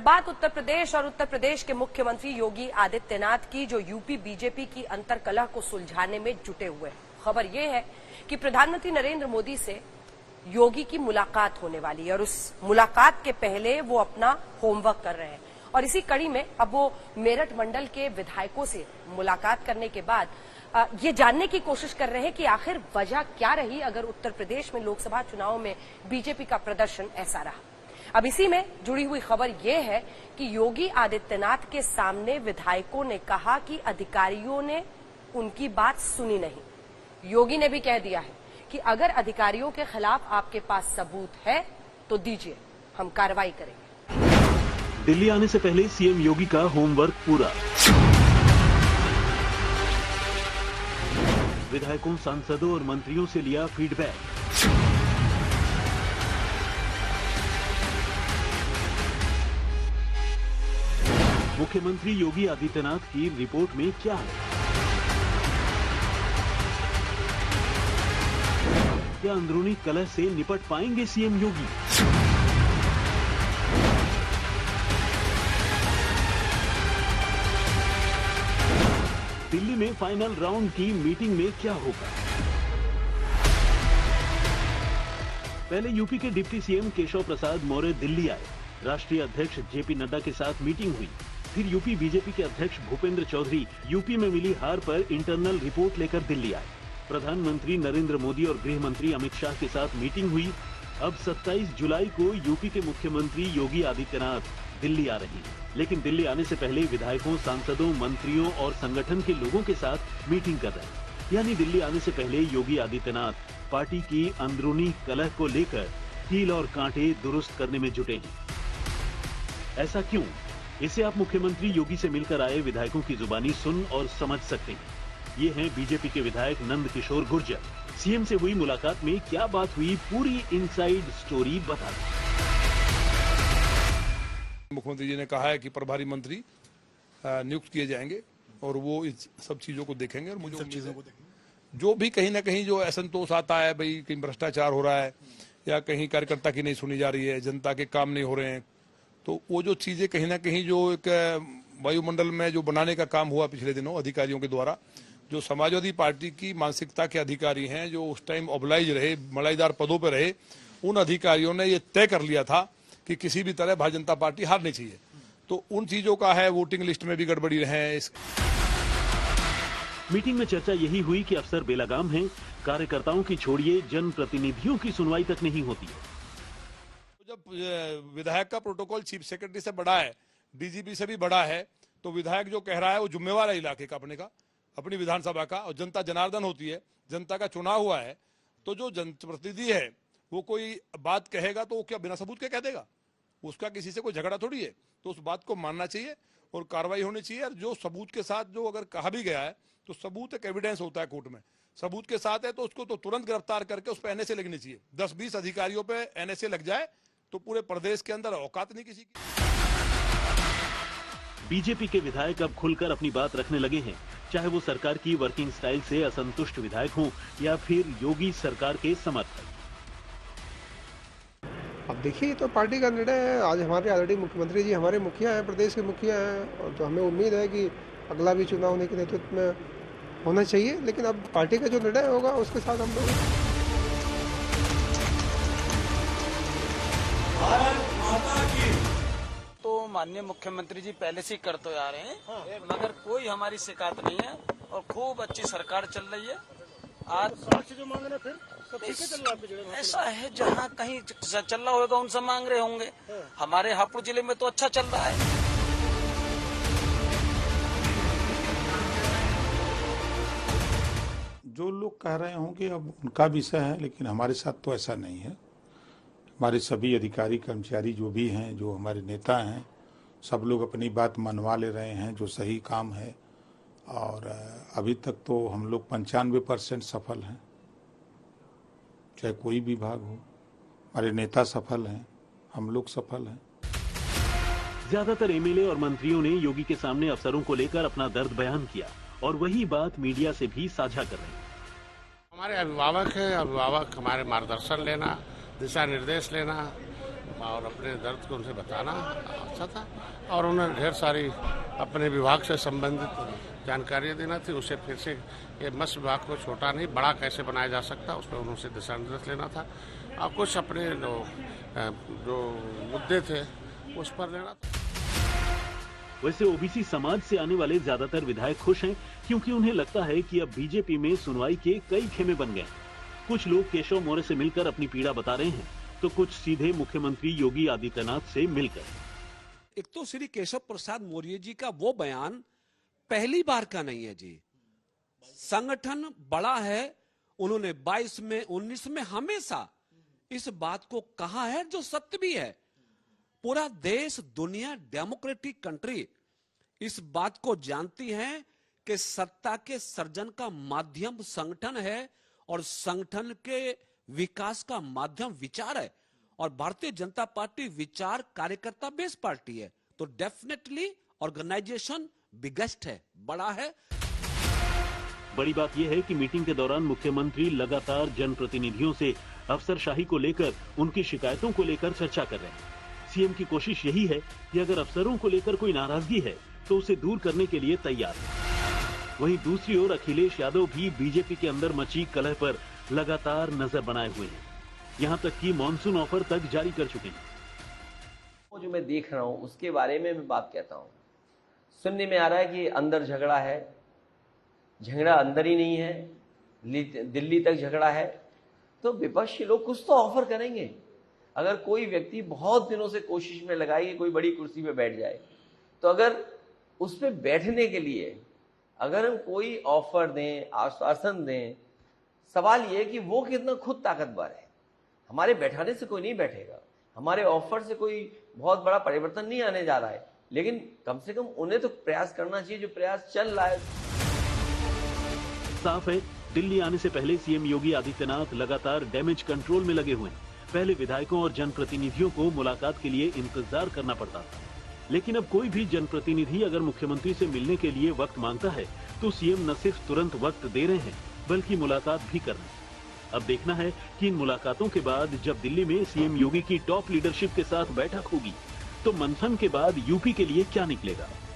बात उत्तर प्रदेश और उत्तर प्रदेश के मुख्यमंत्री योगी आदित्यनाथ की, जो यूपी बीजेपी की अंतर्कलह को सुलझाने में जुटे हुए हैं। खबर यह है कि प्रधानमंत्री नरेंद्र मोदी से योगी की मुलाकात होने वाली है और उस मुलाकात के पहले वो अपना होमवर्क कर रहे हैं और इसी कड़ी में अब वो मेरठ मंडल के विधायकों से मुलाकात करने के बाद ये जानने की कोशिश कर रहे हैं कि आखिर वजह क्या रही अगर उत्तर प्रदेश में लोकसभा चुनाव में बीजेपी का प्रदर्शन ऐसा रहा। अब इसी में जुड़ी हुई खबर यह है कि योगी आदित्यनाथ के सामने विधायकों ने कहा कि अधिकारियों ने उनकी बात सुनी नहीं। योगी ने भी कह दिया है कि अगर अधिकारियों के खिलाफ आपके पास सबूत है तो दीजिए, हम कार्रवाई करेंगे। दिल्ली आने से पहले सीएम योगी का होमवर्क पूरा। विधायकों, सांसदों और मंत्रियों से लिया फीडबैक। मुख्यमंत्री योगी आदित्यनाथ की रिपोर्ट में क्या है? क्या अंदरूनी कलह से निपट पाएंगे सीएम योगी? दिल्ली में फाइनल राउंड की मीटिंग में क्या होगा? पहले यूपी के डिप्टी सीएम केशव प्रसाद मौर्य दिल्ली आए। राष्ट्रीय अध्यक्ष जेपी नड्डा के साथ मीटिंग हुई। फिर यूपी बीजेपी के अध्यक्ष भूपेंद्र चौधरी यूपी में मिली हार पर इंटरनल रिपोर्ट लेकर दिल्ली आए। प्रधानमंत्री नरेंद्र मोदी और गृह मंत्री अमित शाह के साथ मीटिंग हुई। अब 27 जुलाई को यूपी के मुख्यमंत्री योगी आदित्यनाथ दिल्ली आ रही हैं। लेकिन दिल्ली आने से पहले विधायकों, सांसदों, मंत्रियों और संगठन के लोगों के साथ मीटिंग कर रहे हैं। यानी दिल्ली आने से पहले योगी आदित्यनाथ पार्टी की अंदरूनी कलह को लेकर कील और कांटे दुरुस्त करने में जुटे हैं। ऐसा क्यों? इसे आप मुख्यमंत्री योगी से मिलकर आए विधायकों की जुबानी सुन और समझ सकते हैं। ये हैं बीजेपी के विधायक नंद किशोर गुर्जर। सीएम से हुई मुलाकात में क्या बात हुई, पूरी इनसाइड स्टोरी बता दें। मुख्यमंत्री जी ने कहा है कि प्रभारी मंत्री नियुक्त किए जाएंगे और वो इस सब चीजों को देखेंगे और मुझे सब चीजों को देखेंगे। जो भी कहीं ना कहीं जो असंतोष आता है, भाई कहीं भ्रष्टाचार हो रहा है या कहीं कार्यकर्ता की नहीं सुनी जा रही है, जनता के काम नहीं हो रहे हैं, तो वो जो चीजें कहीं ना कहीं जो एक वायुमंडल में जो बनाने का काम हुआ पिछले दिनों अधिकारियों के द्वारा, जो समाजवादी पार्टी की मानसिकता के अधिकारी हैं, जो उस टाइम ऑबलाइज रहे, मलाईदार पदों पर रहे, उन अधिकारियों ने ये तय कर लिया था कि किसी भी तरह भारतीय जनता पार्टी हारनी चाहिए। तो उन चीजों का है, वोटिंग लिस्ट में भी गड़बड़ी रहे। मीटिंग में चर्चा यही हुई कि अफसर बेलगाम हैं, कार्यकर्ताओं की छोड़िए, जनप्रतिनिधियों की सुनवाई तक नहीं होती है। जब विधायक का प्रोटोकॉल चीफ सेक्रेटरी से बड़ा है, डीजीपी से भी बड़ा है, तो विधायक जो कह रहा है वो जिम्मेवार है इलाके का, अपनी विधानसभा का, और जनता जनार्दन होती है, जनता का चुनाव हुआ है। तो जो जनप्रतिनिधि है वो कोई बात कहेगा तो वो क्या बिना सबूत के कह देगा? उसका किसी से कोई झगड़ा थोड़ी है। तो उस बात को मानना चाहिए और कार्रवाई होनी चाहिए। और जो सबूत के साथ जो अगर कहा भी गया है तो सबूत एक एविडेंस होता है कोर्ट में, सबूत के साथ है तो उसको तो तुरंत गिरफ्तार करके उस पर एनएसए लगनी चाहिए। 10-20 अधिकारियों पे एनएसए लग जाए तो पूरे प्रदेश के अंदर औकात नहीं किसी की। बीजेपी के विधायक अब खुलकर अपनी बात रखने लगे हैं, चाहे वो सरकार की वर्किंग स्टाइल से असंतुष्ट विधायक हों या फिर योगी सरकार के समर्थक। अब देखिए, तो पार्टी का निर्णय है। आज हमारे ऑलरेडी मुख्यमंत्री जी हमारे मुखिया हैं, प्रदेश के मुखिया हैं, और तो हमें उम्मीद है कि अगला भी चुनाव उन्हीं के नेतृत्व में होना चाहिए। लेकिन अब पार्टी का जो निर्णय होगा उसके साथ हम लोग। तो माननीय मुख्यमंत्री जी पहले से ही करते आ रहे हैं, मगर कोई हमारी शिकायत नहीं है और खूब अच्छी सरकार चल रही है। आज जो मांग रहे फिर सब ठीक चल रहा है। ऐसा है जहाँ कहीं चल रहा होगा उनसे मांग रहे होंगे। हमारे हापुड़ जिले में तो अच्छा चल रहा है। जो लोग कह रहे होंगे अब उनका विषय है, लेकिन हमारे साथ तो ऐसा नहीं है। हमारे सभी अधिकारी कर्मचारी जो भी हैं, जो हमारे नेता हैं, सब लोग अपनी बात मनवा ले रहे हैं, जो सही काम है। और अभी तक तो हम लोग 95% सफल हैं, चाहे कोई विभाग हो। हमारे नेता सफल हैं, हम लोग सफल हैं। ज्यादातर एमएलए और मंत्रियों ने योगी के सामने अफसरों को लेकर अपना दर्द बयान किया और वही बात मीडिया से भी साझा कर रहे हैं। हमारे अभिभावक हैं, अभिभावक हमारे मार्गदर्शन लेना, दिशा निर्देश लेना, और अपने दर्द को उनसे बताना अच्छा था। और उन्होंने ढेर सारी अपने विभाग से संबंधित जानकारियाँ देना थी। उसे फिर से ये मत्स्य विभाग को छोटा नहीं बड़ा कैसे बनाया जा सकता, उस पर उनसे दिशा निर्देश लेना था। और कुछ अपने जो मुद्दे थे उस पर लेना था। वैसे ओबीसी समाज से आने वाले ज्यादातर विधायक खुश हैं, क्योंकि उन्हें लगता है कि अब बीजेपी में सुनवाई के कई खेमे बन गए। कुछ लोग केशव मौर्य से मिलकर अपनी पीड़ा बता रहे हैं, तो कुछ सीधे मुख्यमंत्री योगी आदित्यनाथ से मिलकर। एक तो श्री केशव प्रसाद मौर्य जी का वो बयान पहली बार का नहीं है जी। संगठन बड़ा है, उन्होंने 22 में 19 में हमेशा इस बात को कहा है, जो सत्य भी है। पूरा देश, दुनिया, डेमोक्रेटिक कंट्री इस बात को जानती है कि सत्ता के सर्जन का माध्यम संगठन है और संगठन के विकास का माध्यम विचार है। और भारतीय जनता पार्टी विचार कार्यकर्ता बेस पार्टी है, तो डेफिनेटली ऑर्गेनाइजेशन बिगेस्ट है, बड़ा है। बड़ी बात यह है कि मीटिंग के दौरान मुख्यमंत्री लगातार जनप्रतिनिधियों से अफसरशाही को लेकर, उनकी शिकायतों को लेकर चर्चा कर रहे हैं। सीएम की कोशिश यही है कि अगर अफसरों को लेकर कोई नाराजगी है तो उसे दूर करने के लिए तैयार है। वहीं दूसरी ओर अखिलेश यादव भी बीजेपी के अंदर मची कलह पर लगातार नजर बनाए हुए हैं। यहां तक कि मॉनसून ऑफर तक जारी कर चुके हैं। वो जो मैं देख रहा हूं उसके बारे में मैं बात कहता हूं। सुनने में आ रहा है कि अंदर झगड़ा है, झगड़ा अंदर ही नहीं है, दिल्ली तक झगड़ा है। तो विपक्षी लोग कुछ तो ऑफर करेंगे। अगर कोई व्यक्ति बहुत दिनों से कोशिश में लगाए कि कोई बड़ी कुर्सी पे बैठ जाए, तो अगर उस पे बैठने के लिए अगर हम कोई ऑफर दें, आश्वासन दें, सवाल ये है कि वो कितना खुद ताकतवर है। हमारे बैठाने से कोई नहीं बैठेगा, हमारे ऑफर से कोई बहुत बड़ा परिवर्तन नहीं आने जा रहा है, लेकिन कम से कम उन्हें तो प्रयास करना चाहिए जो प्रयास चल रहा है। साफ है, दिल्ली आने से पहले सीएम योगी आदित्यनाथ लगातार डैमेज कंट्रोल में लगे हुए हैं। पहले विधायकों और जनप्रतिनिधियों को मुलाकात के लिए इंतजार करना पड़ता था, लेकिन अब कोई भी जनप्रतिनिधि अगर मुख्यमंत्री से मिलने के लिए वक्त मांगता है तो सीएम न सिर्फ तुरंत वक्त दे रहे हैं, बल्कि मुलाकात भी कर रहे हैं। अब देखना है कि इन मुलाकातों के बाद जब दिल्ली में सीएम योगी की टॉप लीडरशिप के साथ बैठक होगी, तो मंथन के बाद यूपी के लिए क्या निकलेगा।